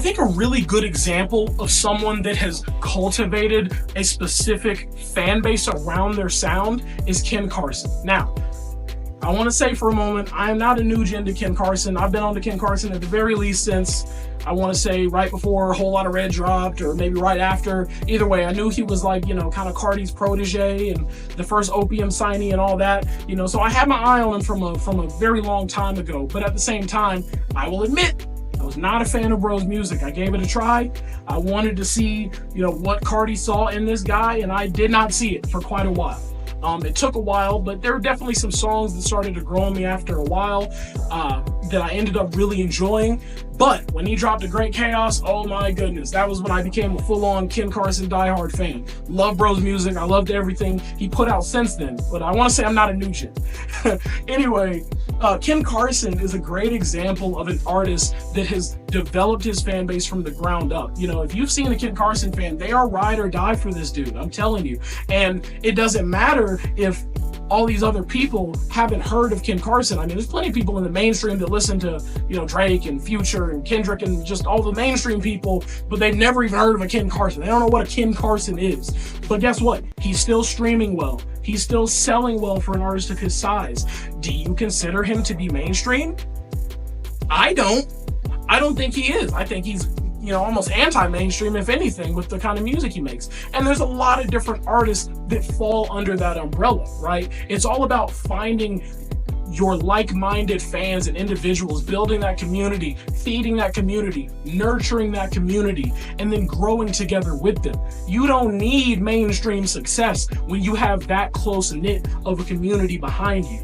think a really good example of someone that has cultivated a specific fan base around their sound is Ken Carson. Now, I want to say for a moment, I am not a new gen to Ken Carson. I've been on to Ken Carson at the very least since, I want to say, right before A Whole Lot of Red dropped, or maybe right after. Either way, I knew he was like, kind of Cardi's protege and the first Opium signee and all that. So I had my eye on him from a very long time ago. But at the same time, I will admit, I was not a fan of Bro's music. I gave it a try. I wanted to see, what Cardi saw in this guy, and I did not see it for quite a while. It took a while, but there were definitely some songs that started to grow on me after a while that I ended up really enjoying. But when he dropped A Great Chaos, oh my goodness, that was when I became a full-on Ken Carson diehard fan. Love Bro's music. I loved everything he put out since then. But I want to say I'm not a new gen. Anyway, Ken Carson is a great example of an artist that has developed his fan base from the ground up. If you've seen a Ken Carson fan, they are ride or die for this dude. I'm telling you. And it doesn't matter if all these other people haven't heard of Ken Carson. I mean, there's plenty of people in the mainstream that listen to, Drake and Future and Kendrick and just all the mainstream people, but they've never even heard of a Ken Carson. They don't know what a Ken Carson is. But guess what? He's still streaming well. He's still selling well for an artist of his size. Do you consider him to be mainstream? I don't think he is. I think he's almost anti-mainstream, if anything, with the kind of music he makes. And there's a lot of different artists that fall under that umbrella, right? It's all about finding your like-minded fans and individuals, building that community, feeding that community, nurturing that community, and then growing together with them. You don't need mainstream success when you have that close-knit of a community behind you.